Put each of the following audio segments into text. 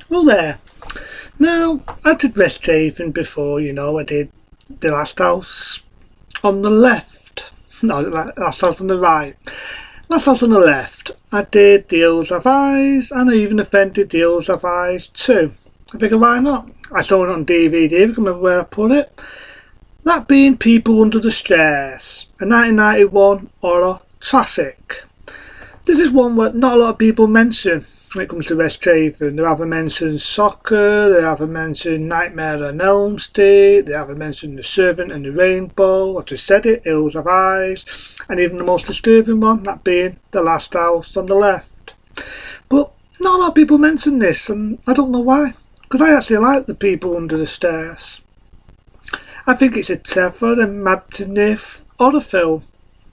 Well there. Now, I did West Haven before, I did the last house on the left. No, last house on the right. Last house on the left, I did the Hills Have Eyes, and I even offended the Hills Have Eyes too. I figured, why not? I saw it on DVD, I can't remember where I put it. That being People Under the Stairs, a 1991 horror classic. This is one where not a lot of people mention when it comes to West Haven. They haven't mentioned Soccer, they haven't mentioned Nightmare on Elm Street, they haven't mentioned The Servant and the Rainbow, I just said it, Hills Have Eyes, and even the most disturbing one, that being The Last House on the Left. But not a lot of people mention this, and I don't know why, because I actually like The People Under the Stairs. I think it's a clever and imaginative horror film.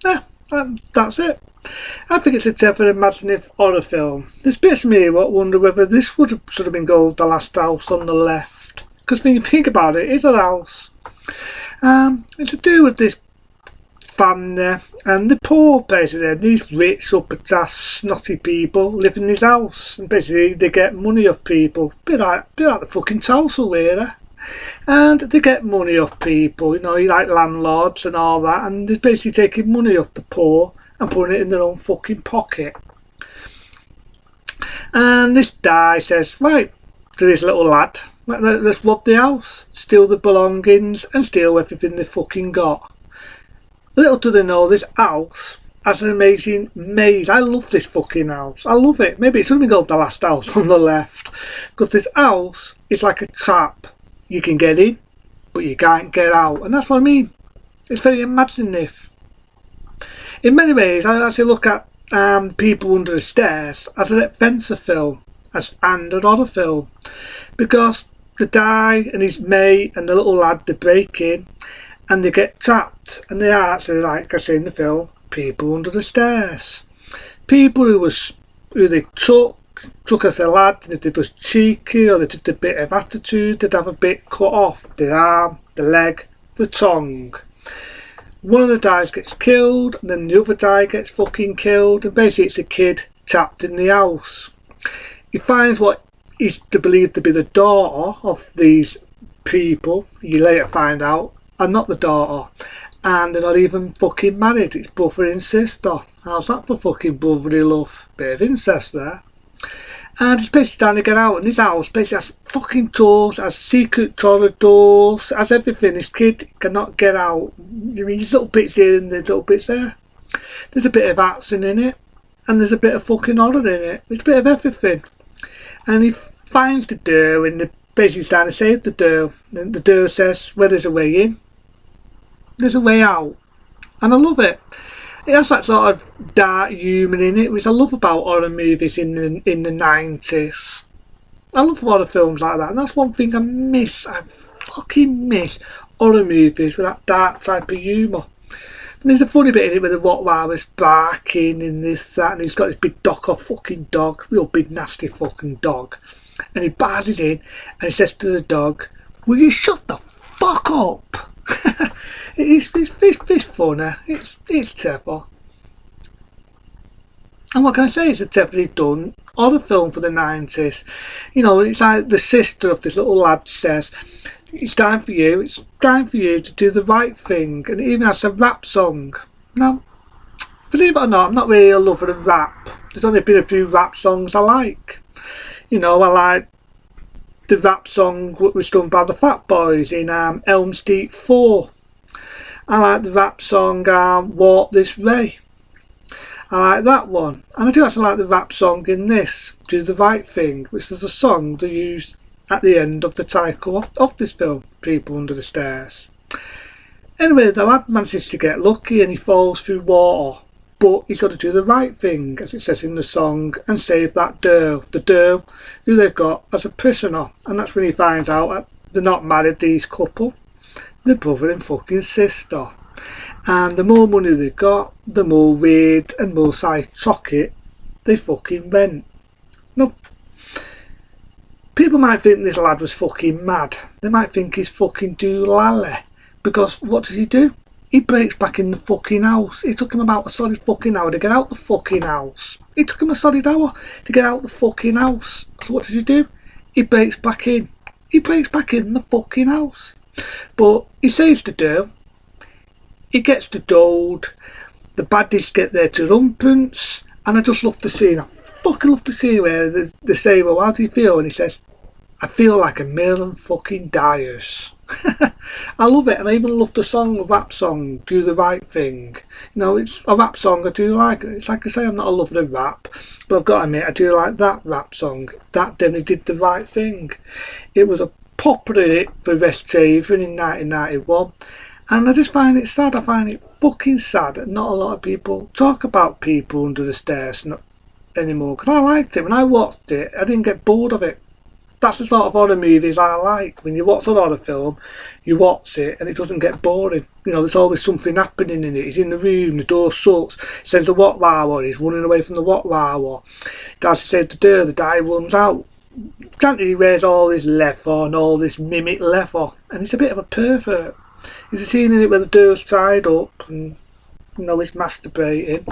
Yeah, that's it. I think it's a clever and imaginative horror film. There's bits of me what wonder whether this should have been called The Last House on the Left. Because when you think about it, it's a house. It's to do with this family and the poor, basically. These rich, upper-class, snotty people live in this house. And basically they get money off people. Bit like the fucking Tulsa really. And they get money off people, like landlords and all that. And they're basically taking money off the poor and putting it in their own fucking pocket. And this guy says, right, to this little lad, let's rob the house, steal the belongings and steal everything they fucking got. Little do they know, this house has an amazing maze. I love this fucking house. I love it. Maybe it should have been called The Last House on the Left. Because this house is like a trap. You can get in, but you can't get out. And that's what I mean. It's very imaginative. In many ways, I actually look at People Under the Stairs as an adventure film and an horror film, because the guy and his mate and the little lad, they break in and they get trapped, and they are actually, like I say in the film, people under the stairs. People who they took as a lad, and if they was cheeky or they did a bit of attitude, they'd have a bit cut off, the arm, the leg, the tongue. One of the guys gets killed, and then the other guy gets fucking killed, and basically it's a kid trapped in the house. He finds what is believed to be the daughter of these people, you later find out, are not the daughter, and they're not even fucking married, it's brother and sister. How's that for fucking brotherly love? Bit of incest there. And it's basically trying to get out, and this house basically has fucking doors, has secret corridors, has everything. This kid cannot get out. I mean, there's little bits here and there's little bits there. There's a bit of action in it, and there's a bit of fucking horror in it. It's a bit of everything. And he finds the door, and they're basically trying to save the door. And the door says, well, there's a way in, there's a way out. And I love it. It has that sort of dark humour in it, which I love about horror movies in the 90s. I love horror films like that, and that's one thing I miss. I fucking miss horror movies with that dark type of humour. And there's a funny bit in it where the Rottweiler's barking and this, that, and he's got this big fucking dog, real big nasty fucking dog. And he barges in and he says to the dog, will you shut the fuck up? It's funny, it's clever. And what can I say, it's a cleverly done horror film for the 90s. It's like the sister of this little lad says, it's time for you to do the right thing. And it even has a rap song. Now, believe it or not, I'm not really a lover of rap. There's only been a few rap songs I like. I like the rap song that was done by the Fat Boys in Elm Street 4. I like the rap song Walk This Way. I like that one. And I do actually like the rap song in this, Do the Right Thing, which is a song they use at the end of the title of this film, People Under the Stairs. Anyway, the lad manages to get lucky and he falls through water, but he's got to do the right thing, as it says in the song, and save that girl, the girl who they've got as a prisoner. And that's when he finds out that they're not married, these couple. The brother and fucking sister. And the more money they got, the more weird and more psychotic they fucking went. Now, people might think this lad was fucking mad. They might think he's fucking doolally. Because what does he do? He breaks back in the fucking house. It took him about a solid fucking hour to get out the fucking house. It took him a solid hour to get out the fucking house. So what does he do? he breaks back in. He breaks back in the fucking house. But he saves the day. He gets the gold. The baddies get their triumphants. And I just love the scene. I fucking love the scene where they say, well, how do you feel? And he says, I feel like a million fucking dyers. I love it, and I even love the song, the rap song, Do the Right Thing. You know, it's a rap song I do like. It's like I say, I'm not a lover of rap, but I've got to admit, I do like that rap song. That definitely did the right thing. It was a popular hit for West Haven in 1991, and I just find it sad. I find it fucking sad that not a lot of people talk about People Under the Stairs anymore, because I liked it. When I watched it, I didn't get bored of it. That's the sort of horror movies I like. When you watch a horror film, you watch it and it doesn't get boring. You know, there's always something happening in it. He's in the room, the door shuts, he says the what wow, he's running away from the what wow. As he says the guy runs out. Granted, he wears all this leather and all this mimic leather, and he's a bit of a pervert. There's a scene in it where the door's tied up and, you know, he's masturbating.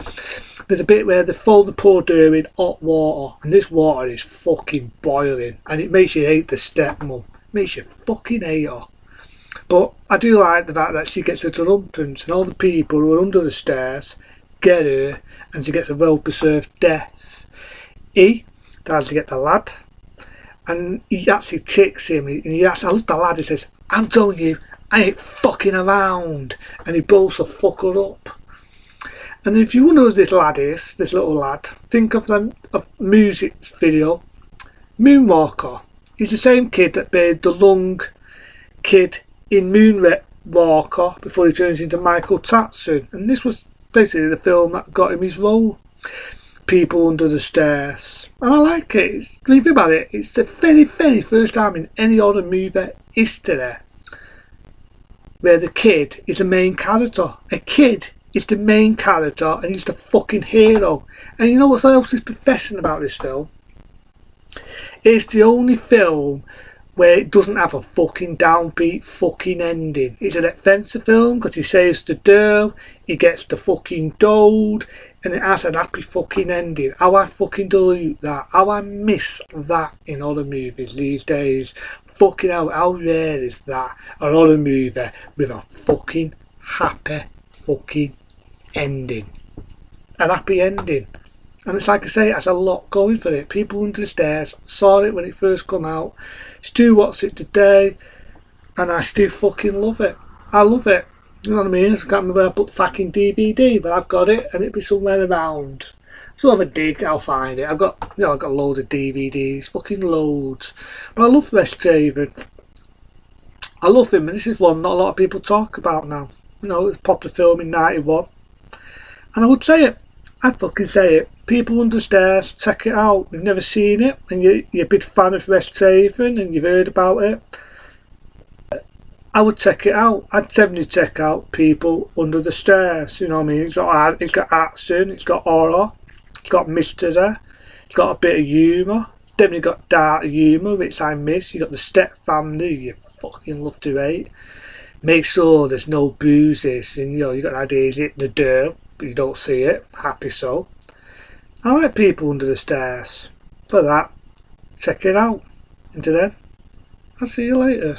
There's a bit where they fold the poor door in hot water, and this water is fucking boiling, and it makes you hate the stepmom. It makes you fucking hate her. But I do like the fact that she gets the triumphants, and all the people who are under the stairs get her, and she gets a well-deserved death. He tries to get the lad, and he actually ticks him, and I love the lad, he says, I'm telling you, I ain't fucking around, and he blows the fucker up. And if you wonder who this lad is, this little lad, think of a music video, Moonwalker. He's the same kid that played the lung kid in Moonwalker before he turns into Michael Tatson. And this was basically the film that got him his role, People Under the Stairs. And I like it. When you think about it, it's the very, very first time in any other movie history where the kid is the main character. A kid is the main character and he's the fucking hero. And you know what else is professing about this film? It's the only film where it doesn't have a fucking downbeat fucking ending. It's an adventure film because he saves the girl, he gets the fucking gold, and it has an happy fucking ending. How I fucking dilute that. How I miss that in other movies these days. Fucking hell, how rare is that? An other movie with a fucking happy fucking ending. An happy ending. And it's like I say, it has a lot going for it. People Under the Stairs, saw it when it first come out, still watch it today, and I still fucking love it. I love it. You know what I mean? I can't remember where I put the fucking DVD, but I've got it, and it'll be somewhere around. So have a dig, I'll find it. I've got loads of DVDs, fucking loads. But I love West Haven. I love him, and this is one not a lot of people talk about now. You know, it's a popular film in 91. And I would say it. I'd fucking say it. People Under the Stairs, check it out. You've never seen it, and you're a big fan of West Haven, and you've heard about it. I would check it out. I'd definitely check out People Under the Stairs. You know what I mean? It's got action, it's got horror, it's got mystery, it's got a bit of humour. It's definitely got dark humour, which I miss. You got the step family you fucking love to hate. Make sure there's no bruises, and you got ideas hitting the dirt, but you don't see it. Happy so. I like People Under the Stairs. For that, check it out. Until then, I'll see you later.